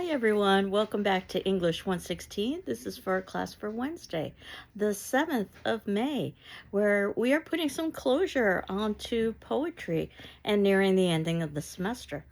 Hi everyone, welcome back to English 116. This is for our class for Wednesday, the 7th of May, where we are putting some closure onto poetry and nearing the ending of the semester.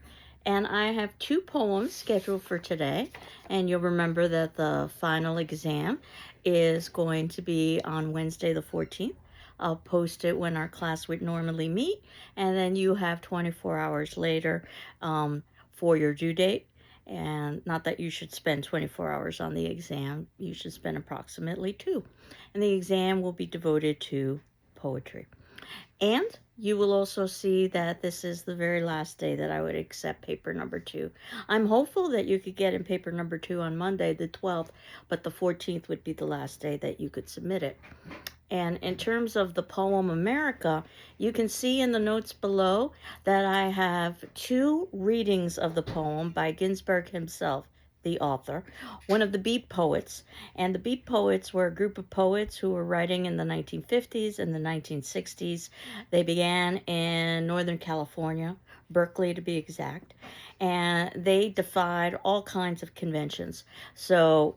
And I have two poems scheduled for today, and you'll remember that the final exam is going to be on Wednesday the 14th. I'll post it when our class would normally meet, and then you have 24 hours later for your due date. And not that you should spend 24 hours on the exam, you should spend approximately 2. And the exam will be devoted to poetry. And you will also see that this is the very last day that I would accept paper number 2. I'm hopeful that you could get in paper number 2 on Monday, the 12th, but the 14th would be the last day that you could submit it. And in terms of the poem America, you can see in the notes below that I have 2 readings of the poem by Ginsberg himself, the author, one of the Beat Poets. And the Beat Poets were a group of poets who were writing in the 1950s and the 1960s. They began in Northern California, Berkeley to be exact, and they defied all kinds of conventions. So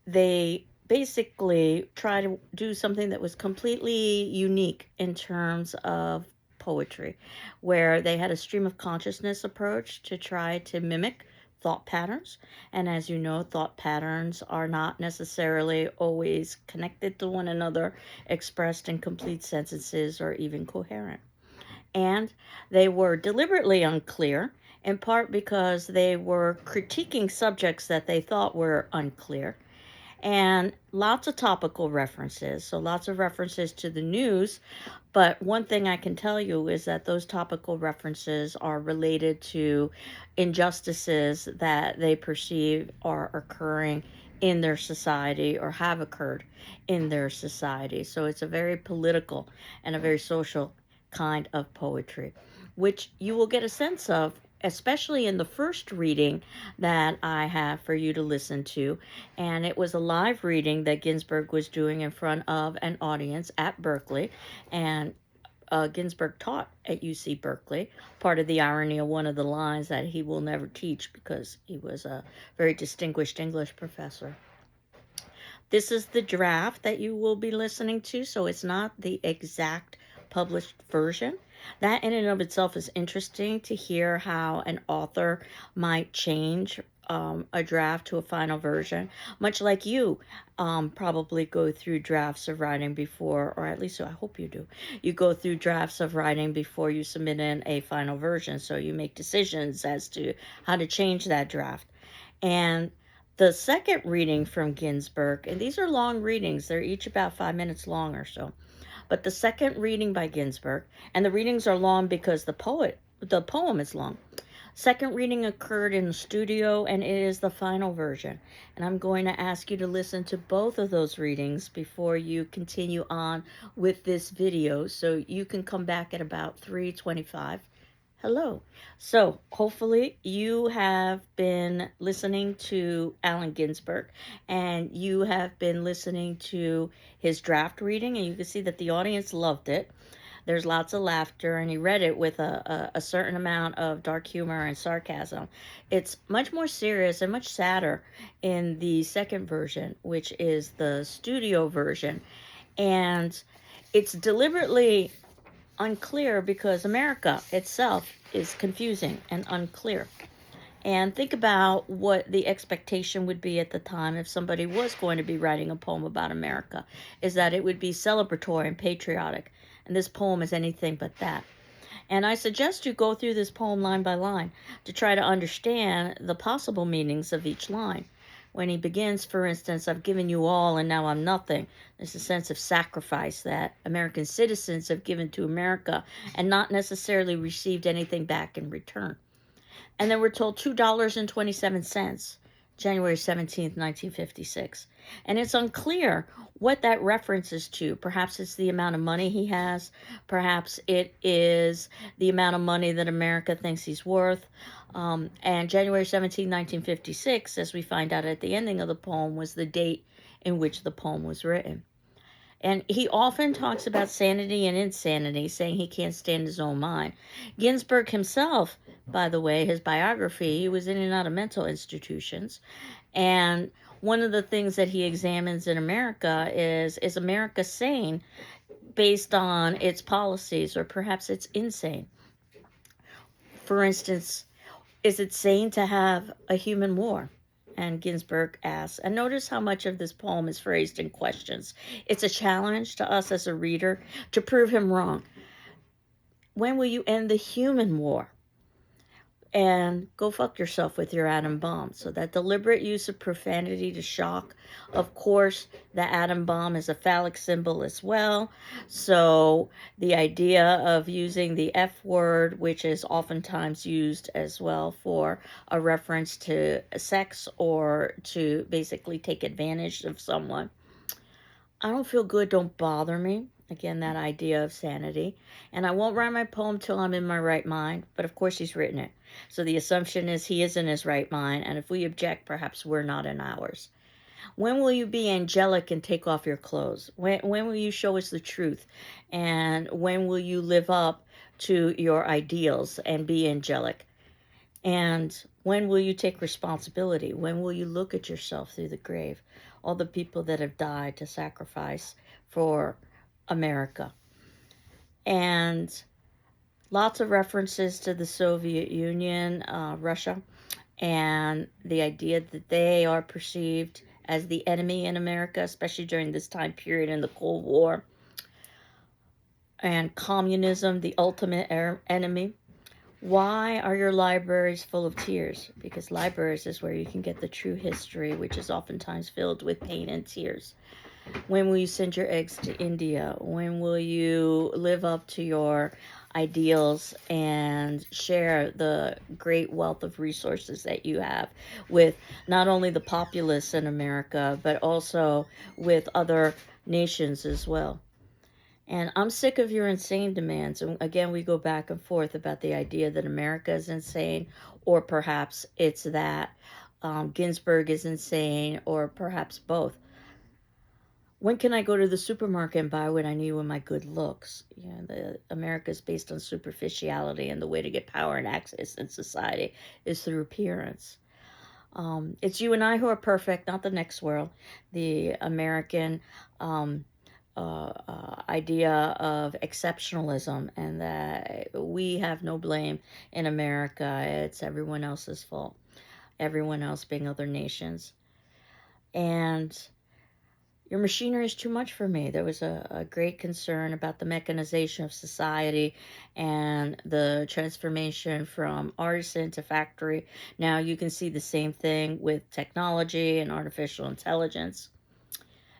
they basically try to do something that was completely unique in terms of poetry, where they had a stream of consciousness approach to try to mimic thought patterns. And as you know, thought patterns are not necessarily always connected to one another, expressed in complete sentences or even coherent. And they were deliberately unclear, in part because they were critiquing subjects that they thought were unclear, and lots of topical references. So lots of references to the news. But one thing I can tell you is that those topical references are related to injustices that they perceive are occurring in their society or have occurred in their society. So it's a very political and a very social kind of poetry, which you will get a sense of, especially in the first reading that I have for you to listen to. And it was a live reading that Ginsberg was doing in front of an audience at Berkeley. And Ginsberg taught at UC Berkeley. Part of the irony of one of the lines that he will never teach because he was a very distinguished English professor. This is the draft that you will be listening to, so it's not the exact published version. That in and of itself is interesting to hear how an author might change a draft to a final version, much like you probably go through drafts of writing before, or at least I hope you do. You go through drafts of writing before you submit in a final version, so you make decisions as to how to change that draft. And the second reading from Ginsberg, and these are long readings, they're each about 5 minutes long or so. But the second reading by Ginsberg, and the readings are long because the poem is long. Second reading occurred in the studio, and it is the final version. And I'm going to ask you to listen to both of those readings before you continue on with this video, so you can come back at about 3:25. Hello. So hopefully you have been listening to Allen Ginsberg, and you have been listening to his draft reading, and you can see that the audience loved it. There's lots of laughter, and he read it with a certain amount of dark humor and sarcasm. It's much more serious and much sadder in the second version, which is the studio version. And it's deliberately unclear because America itself is confusing and unclear. And think about what the expectation would be at the time if somebody was going to be writing a poem about America, is that it would be celebratory and patriotic. And this poem is anything but that. And I suggest you go through this poem line by line to try to understand the possible meanings of each line. When he begins, for instance, I've given you all and now I'm nothing, there's a sense of sacrifice that American citizens have given to America and not necessarily received anything back in return. And then we're told $2.27, January 17th, 1956. And it's unclear what that references to. Perhaps it's the amount of money he has. Perhaps it is the amount of money that America thinks he's worth. And January 17, 1956, as we find out at the ending of the poem, was the date in which the poem was written. And he often talks about sanity and insanity, saying he can't stand his own mind. Ginsburg himself, by the way, his biography, he was in and out of mental institutions. And one of the things that he examines in America is America sane based on its policies, or perhaps it's insane? For instance, is it sane to have a human war? And Ginsburg asks, and notice how much of this poem is phrased in questions. It's a challenge to us as a reader to prove him wrong. When will you end the human war? And go fuck yourself with your atom bomb. So that deliberate use of profanity to shock. Of course, the atom bomb is a phallic symbol as well. So the idea of using the F word, which is oftentimes used as well for a reference to sex or to basically take advantage of someone. I don't feel good, don't bother me. Again, that idea of sanity. And I won't write my poem till I'm in my right mind, but of course he's written it. So the assumption is he is in his right mind, and if we object, perhaps we're not in ours. When will you be angelic and take off your clothes? When will you show us the truth? And when will you live up to your ideals and be angelic? And when will you take responsibility? When will you look at yourself through the grave? All the people that have died to sacrifice for America. And lots of references to the Soviet Union, Russia, and the idea that they are perceived as the enemy in America, especially during this time period in the Cold War. And communism, the ultimate enemy. Why are your libraries full of tears? Because libraries is where you can get the true history, which is oftentimes filled with pain and tears. When will you send your eggs to India? When will you live up to your ideals and share the great wealth of resources that you have with not only the populace in America, but also with other nations as well? And I'm sick of your insane demands. And again, we go back and forth about the idea that America is insane, or perhaps it's that Ginsburg is insane, or perhaps both. When can I go to the supermarket and buy what I need with my good looks? America is based on superficiality, and the way to get power and access in society is through appearance. It's you and I who are perfect, not the next world. The American idea of exceptionalism, and that we have no blame in America. It's everyone else's fault. Everyone else being other nations. And your machinery is too much for me. There was a great concern about the mechanization of society and the transformation from artisan to factory. Now you can see the same thing with technology and artificial intelligence.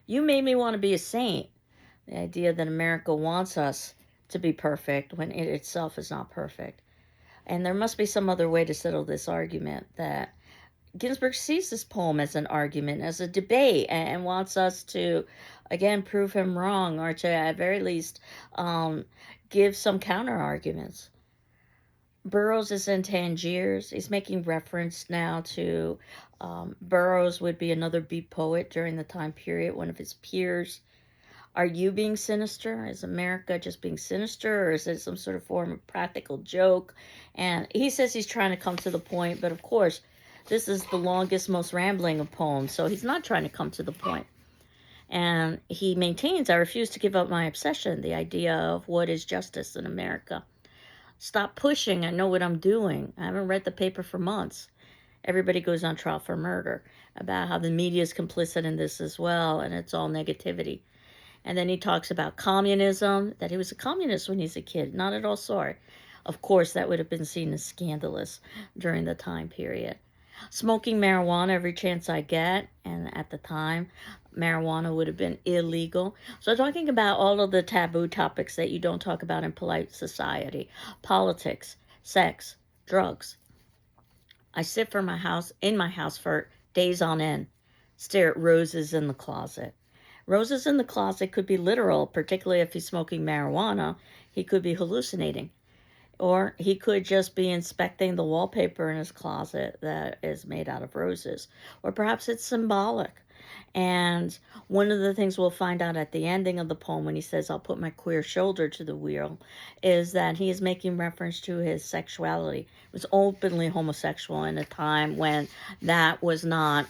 You made me want to be a saint. The idea that America wants us to be perfect when it itself is not perfect. And there must be some other way to settle this argument, that Ginsburg sees this poem as an argument, as a debate, and wants us to, again, prove him wrong, or to, at very least, give some counter arguments. Burroughs is in Tangiers. He's making reference now to Burroughs would be another beat poet during the time period, one of his peers. Are you being sinister? Is America just being sinister, or is it some sort of form of practical joke? And he says he's trying to come to the point, but of course, this is the longest, most rambling of poems, so he's not trying to come to the point. And he maintains, I refuse to give up my obsession, the idea of what is justice in America. Stop pushing. I know what I'm doing. I haven't read the paper for months. Everybody goes on trial for murder, about how the media is complicit in this as well, and it's all negativity. And then he talks about communism, that he was a communist when he's a kid. Not at all sorry. Of course, that would have been seen as scandalous during the time period. Smoking marijuana every chance I get, and at the time, marijuana would have been illegal. So talking about all of the taboo topics that you don't talk about in polite society: politics, sex, drugs. I sit in my house for days on end, stare at roses in the closet. Roses in the closet could be literal, particularly if he's smoking marijuana. He could be hallucinating. Or he could just be inspecting the wallpaper in his closet that is made out of roses. Or perhaps it's symbolic. And one of the things we'll find out at the ending of the poem when he says, I'll put my queer shoulder to the wheel, is that he is making reference to his sexuality. He was openly homosexual in a time when that was not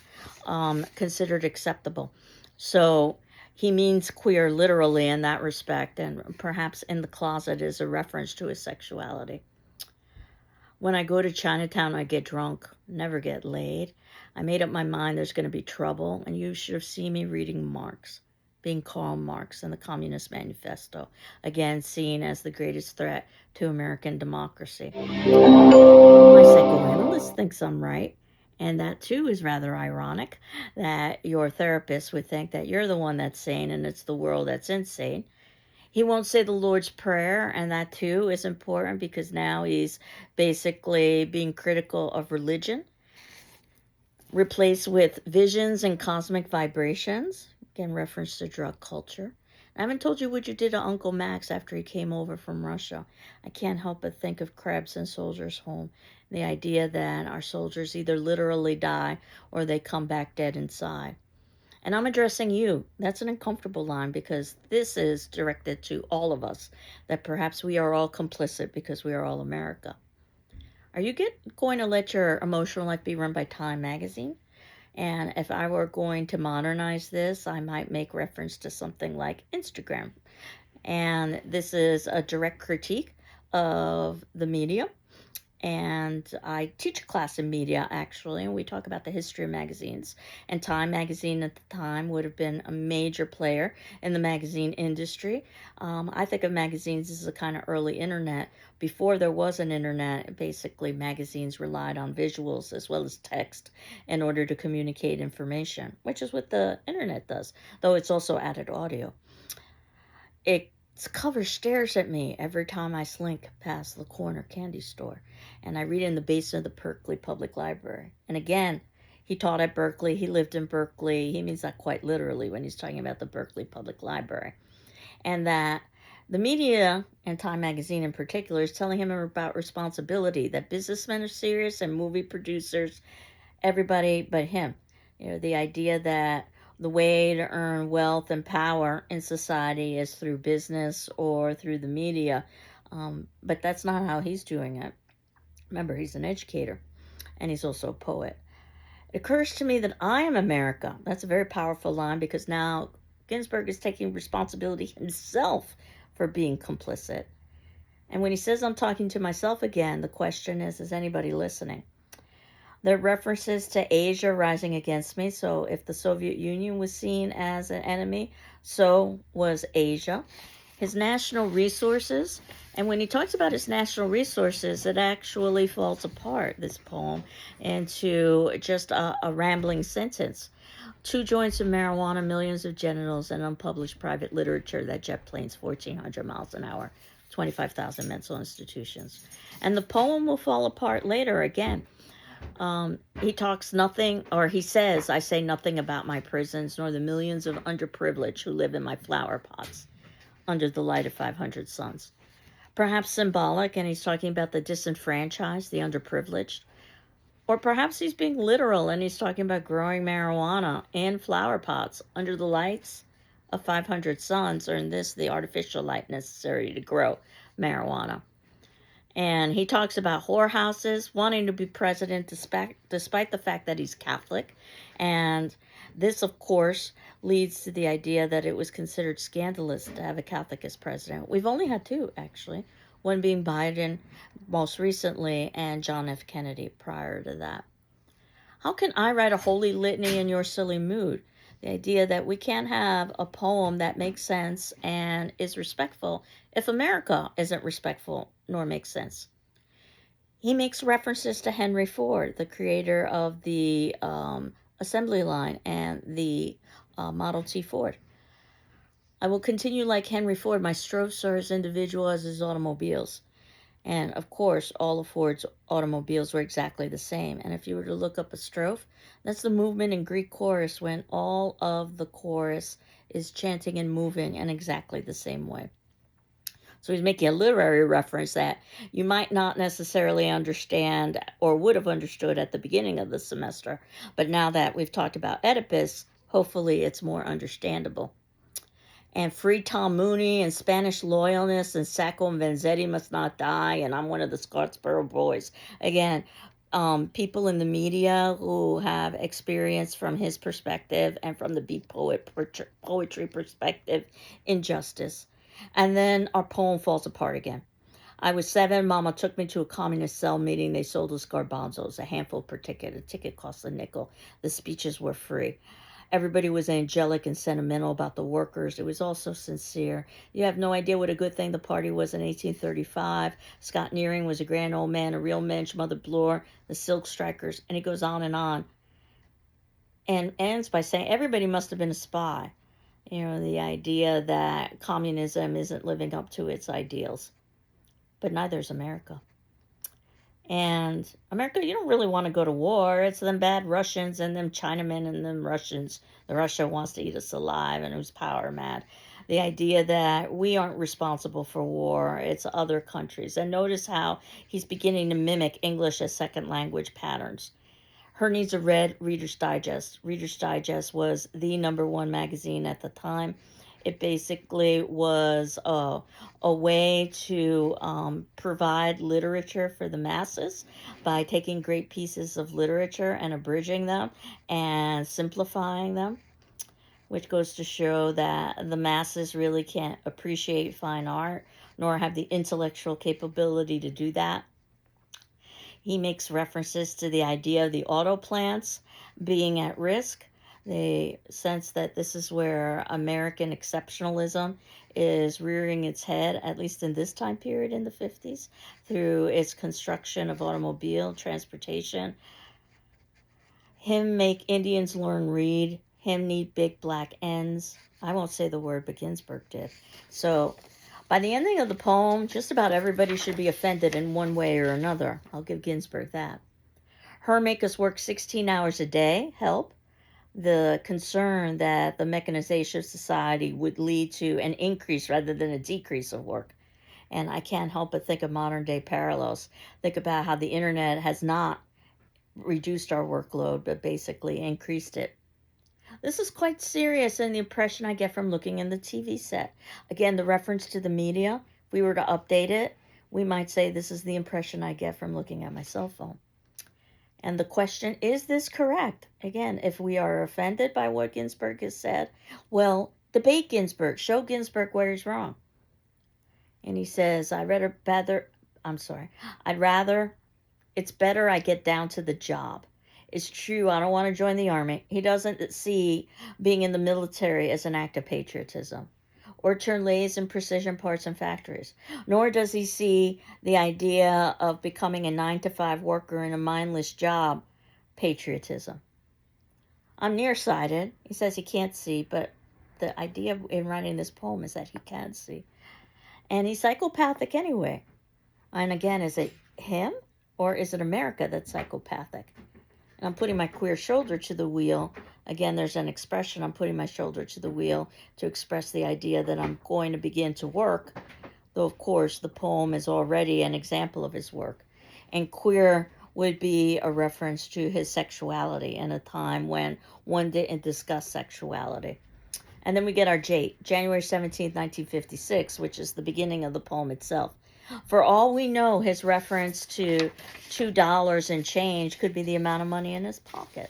considered acceptable. So he means queer literally in that respect, and perhaps in the closet is a reference to his sexuality. When I go to Chinatown, I get drunk, never get laid. I made up my mind there's going to be trouble, and you should have seen me reading Marx, being Karl Marx and the Communist Manifesto, again seen as the greatest threat to American democracy. My psychoanalyst thinks I'm right, and that too is rather ironic that your therapist would think that you're the one that's sane and it's the world that's insane. He won't say the Lord's Prayer, and that too is important because now he's basically being critical of religion, replaced with visions and cosmic vibrations. Again, reference to drug culture. I haven't told you what you did to Uncle Max after he came over from Russia. I can't help but think of Krebs and Soldiers Home. The idea that our soldiers either literally die or they come back dead inside. And I'm addressing you. That's an uncomfortable line because this is directed to all of us, that perhaps we are all complicit because we are all America. Are you going to let your emotional life be run by Time magazine? And if I were going to modernize this, I might make reference to something like Instagram. And this is a direct critique of the media. And I teach a class in media, actually, and we talk about the history of magazines. And Time magazine at the time would have been a major player in the magazine industry. I think of magazines as a kind of early internet. Before there was an internet, basically magazines relied on visuals as well as text in order to communicate information, which is what the internet does, though it's also added audio. Its cover stares at me every time I slink past the corner candy store, and I read in the basement of the Berkeley Public Library. And again, he taught at Berkeley, he lived in Berkeley. He means that quite literally when he's talking about the Berkeley Public Library. And that the media, and Time magazine in particular, is telling him about responsibility, that businessmen are serious and movie producers, everybody but him. The idea that the way to earn wealth and power in society is through business or through the media. But that's not how he's doing it. Remember, he's an educator and he's also a poet. It occurs to me that I am America. That's a very powerful line because now Ginsberg is taking responsibility himself for being complicit. And when he says I'm talking to myself again, the question is anybody listening? There are references to Asia rising against me. So if the Soviet Union was seen as an enemy, so was Asia. His national resources, and when he talks about his national resources, it actually falls apart, this poem, into just a rambling sentence. 2 joints of marijuana, millions of genitals, and unpublished private literature that jet planes 1,400 miles an hour, 25,000 mental institutions. And the poem will fall apart later again. He talks nothing, or he says, I say nothing about my prisons, nor the millions of underprivileged who live in my flower pots under the light of 500 suns. Perhaps symbolic, and he's talking about the disenfranchised, the underprivileged. Or perhaps he's being literal, and he's talking about growing marijuana in flower pots under the lights of 500 suns, or in this, the artificial light necessary to grow marijuana. And he talks about whorehouses, wanting to be president despite the fact that he's Catholic. And this, of course, leads to the idea that it was considered scandalous to have a Catholic as president. We've only had 2, actually. One being Biden most recently and John F. Kennedy prior to that. How can I write a holy litany in your silly mood? The idea that we can't have a poem that makes sense and is respectful if America isn't respectful nor makes sense. He makes references to Henry Ford, the creator of the assembly line and the Model T Ford. I will continue like Henry Ford. My strophes are as individual as his automobiles. And of course, all of Ford's automobiles were exactly the same. And if you were to look up a strophe, that's the movement in Greek chorus when all of the chorus is chanting and moving in exactly the same way. So he's making a literary reference that you might not necessarily understand or would have understood at the beginning of the semester. But now that we've talked about Oedipus, hopefully it's more understandable. And free Tom Mooney and Spanish loyalness and Sacco and Vanzetti must not die. And I'm one of the Scottsboro boys. Again, people in the media who have experience from his perspective and from the beat poetry perspective, injustice. And then our poem falls apart again. I was 7. Mama took me to a communist cell meeting. They sold us garbanzos, a handful per ticket. A ticket cost a nickel. The speeches were free. Everybody was angelic and sentimental about the workers. It was all so sincere. You have no idea what a good thing the party was in 1835. Scott Nearing was a grand old man, a real mensch, Mother Bloor, the Silk Strikers, and he goes on, and ends by saying everybody must have been a spy. You know, the idea that communism isn't living up to its ideals. But neither is America. And America, you don't really want to go to war. It's them bad Russians and them Chinamen and them Russians. The Russia wants to eat us alive and who's power mad. The idea that we aren't responsible for war, it's other countries. And notice how he's beginning to mimic English as second language patterns. Her Needs a Read Reader's Digest. Reader's Digest was the #1 magazine at the time. It basically was a way to provide literature for the masses by taking great pieces of literature and abridging them and simplifying them, which goes to show that the masses really can't appreciate fine art nor have the intellectual capability to do that. He makes references to the idea of the auto plants being at risk. They sense that this is where American exceptionalism is rearing its head, at least in this time period in the 50s, through its construction of automobile transportation. Him make Indians learn read. Him need big black ends. I won't say the word, but Ginsberg did. So by the ending of the poem, just about everybody should be offended in one way or another. I'll give Ginsberg that. Her make us work 16 hours a day, help. The concern that the mechanization of society would lead to an increase rather than a decrease of work. And I can't help but think of modern day parallels. Think about how the internet has not reduced our workload, but basically increased it. This is quite serious in the impression I get from looking in the TV set. Again, the reference to the media, if we were to update it, we might say this is the impression I get from looking at my cell phone. And the question, is this correct? Again, if we are offended by what Ginsberg has said, well, debate Ginsberg, show Ginsberg where he's wrong. And he says, I'd rather, it's better I get down to the job. It's true, I don't want to join the army. He doesn't see being in the military as an act of patriotism, or turn lathes and precision parts in factories. Nor does he see the idea of becoming a 9-to-5 worker in a mindless job patriotism. I'm nearsighted. He says he can't see, but the idea in writing this poem is that he can see. And he's psychopathic anyway. And again, is it him or is it America that's psychopathic? And I'm putting my queer shoulder to the wheel. Again, there's an expression, I'm putting my shoulder to the wheel to express the idea that I'm going to begin to work, though of course the poem is already an example of his work. And queer would be a reference to his sexuality in a time when one didn't discuss sexuality. And then we get our date, January 17th, 1956, which is the beginning of the poem itself. For all we know, his reference to $2 and change could be the amount of money in his pocket.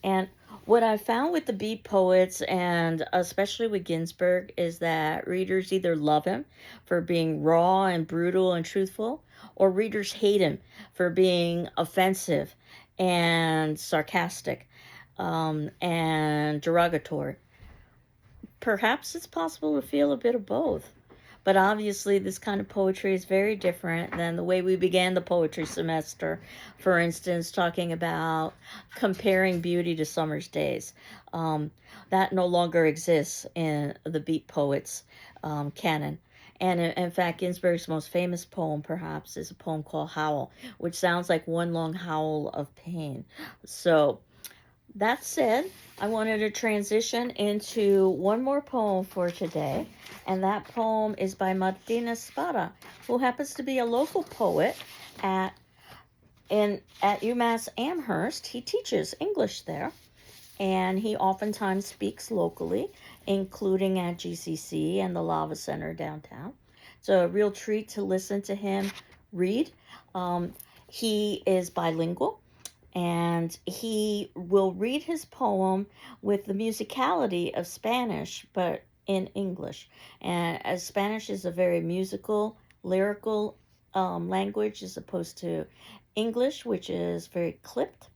And what I found with the beat poets, and especially with Ginsberg, is that readers either love him for being raw and brutal and truthful, or readers hate him for being offensive and sarcastic and derogatory. Perhaps it's possible to feel a bit of both. But obviously, this kind of poetry is very different than the way we began the poetry semester. For instance, talking about comparing beauty to summer's days. That no longer exists in the beat poets canon. And in fact, Ginsberg's most famous poem, perhaps, is a poem called Howl, which sounds like one long howl of pain. So That said, I wanted to transition into one more poem for today, and that poem is by Martina Spada, who happens to be a local poet at at UMass Amherst. He teaches English there, and he oftentimes speaks locally, including at GCC and the Lava Center downtown. It's a real treat to listen to him read. Um, he is bilingual, and he will read his poem with the musicality of Spanish, but in English. And as Spanish is a very musical, lyrical language as opposed to English, which is very clipped.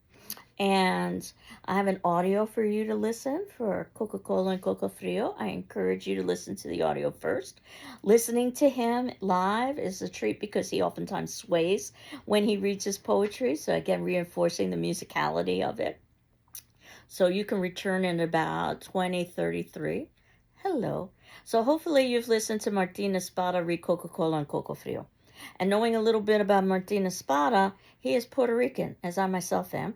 And I have an audio for you to listen for Coca-Cola and Coco Frio. I encourage you to listen to the audio first. Listening to him live is a treat because he oftentimes sways when he reads his poetry. So again, reinforcing the musicality of it. So you can return in about 2033. Hello. So hopefully you've listened to Martina Spada read Coca-Cola and Coco Frio. And knowing a little bit about Martina Spada, he is Puerto Rican, as I myself am.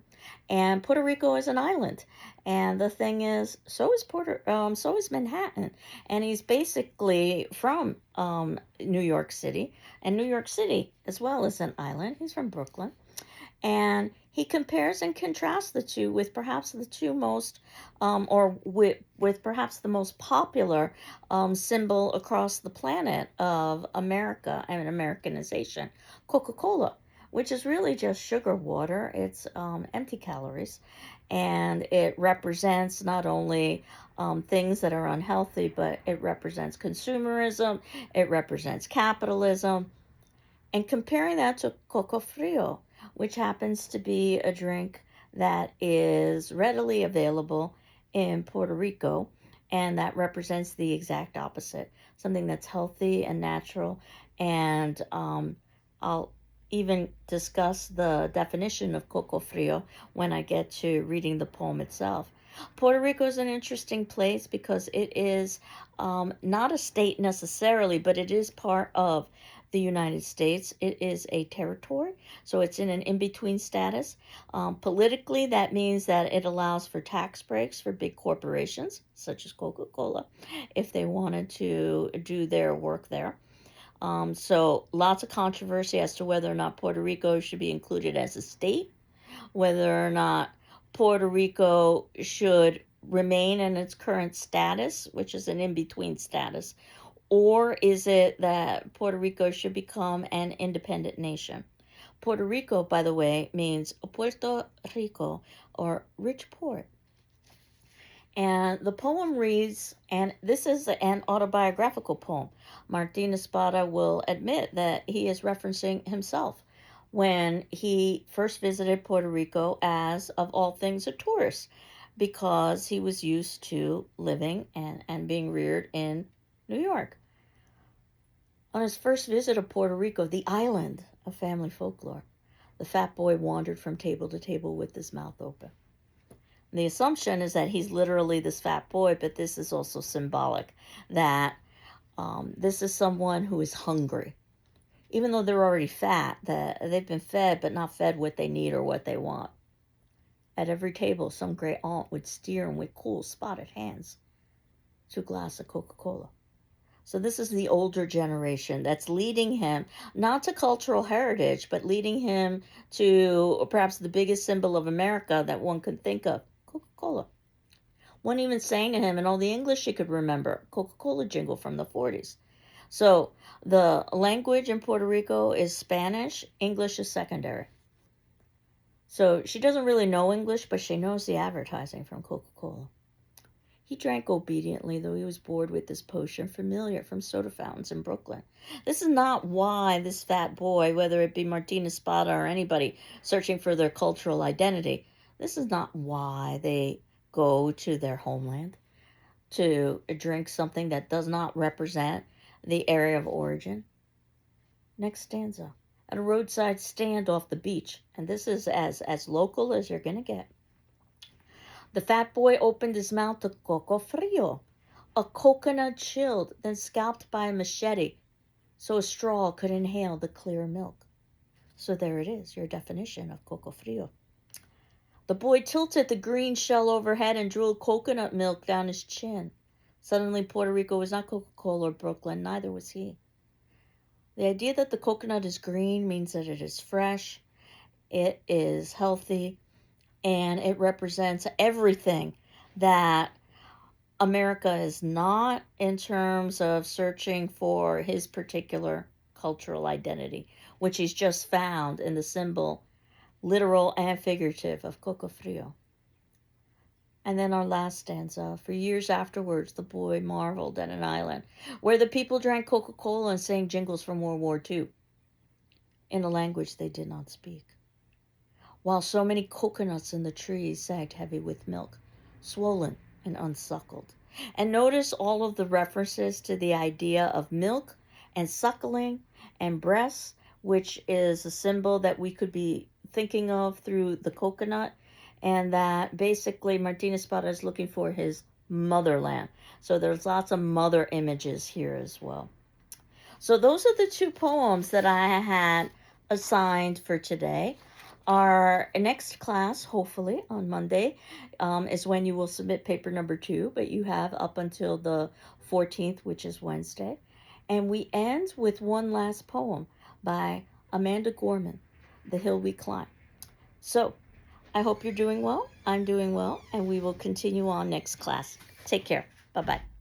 And Puerto Rico is an island. And the thing is, so is Manhattan. And he's basically from New York City. And New York City as well is an island. He's from Brooklyn. And he compares and contrasts the two with perhaps the two most, or with perhaps the most popular symbol across the planet of America and Americanization, Coca-Cola, which is really just sugar water. It's empty calories, and it represents not only things that are unhealthy, but it represents consumerism, it represents capitalism, and comparing that to Coco Frio, which happens to be a drink that is readily available in Puerto Rico, and that represents the exact opposite, something that's healthy and natural. And I'll even discuss the definition of Coco Frio when I get to reading the poem itself. Puerto Rico is an interesting place because it is not a state necessarily, but it is part of the United States. It is a territory, so it's in an in between status. Politically, that means that it allows for tax breaks for big corporations, such as Coca Cola, if they wanted to do their work there. So, lots of controversy as to whether or not Puerto Rico should be included as a state, whether or not Puerto Rico should remain in its current status, which is an in between status, or is it that Puerto Rico should become an independent nation? Puerto Rico, by the way, means Puerto Rico, or rich port. And the poem reads, and this is an autobiographical poem. Martin Espada will admit that he is referencing himself when he first visited Puerto Rico as, of all things, a tourist, because he was used to living and being reared in New York. On his first visit to Puerto Rico, the island of family folklore, the fat boy wandered from table to table with his mouth open. And the assumption is that he's literally this fat boy, but this is also symbolic that this is someone who is hungry. Even though they're already fat, that they've been fed, but not fed what they need or what they want. At every table, some great aunt would steer him with cool, spotted hands to a glass of Coca-Cola. So this is the older generation that's leading him not to cultural heritage, but leading him to perhaps the biggest symbol of America that one could think of, Coca-Cola. One even sang to him in all the English he could remember, Coca-Cola jingle from the 40s. So the language in Puerto Rico is Spanish, English is secondary. So she doesn't really know English, but she knows the advertising from Coca-Cola. He drank obediently, though he was bored with this potion, familiar from soda fountains in Brooklyn. This is not why this fat boy, whether it be Martina Spada or anybody searching for their cultural identity, this is not why they go to their homeland to drink something that does not represent the area of origin. Next stanza. At a roadside stand off the beach, and this is as local as you're going to get. The fat boy opened his mouth to Coco Frio, a coconut chilled, then scalped by a machete so a straw could inhale the clear milk. So there it is, your definition of Coco Frio. The boy tilted the green shell overhead and drooled coconut milk down his chin. Suddenly, Puerto Rico was not Coca-Cola or Brooklyn, neither was he. The idea that the coconut is green means that it is fresh, it is healthy, and it represents everything that America is not in terms of searching for his particular cultural identity, which he's just found in the symbol, literal and figurative, of Coco Frio. And then our last stanza. For years afterwards, the boy marveled at an island where the people drank Coca Cola and sang jingles from World War II in a language they did not speak, while so many coconuts in the trees sagged heavy with milk, swollen and unsuckled. And notice all of the references to the idea of milk and suckling and breasts, which is a symbol that we could be thinking of through the coconut, and that basically Martin Espada is looking for his motherland. So there's lots of mother images here as well. So those are the two poems that I had assigned for today. Our next class, hopefully on Monday, is when you will submit paper number 2, but you have up until the 14th, which is Wednesday. And we end with one last poem by Amanda Gorman, The Hill We Climb. So I hope you're doing well. I'm doing well, and we will continue on next class. Take care. Bye-bye.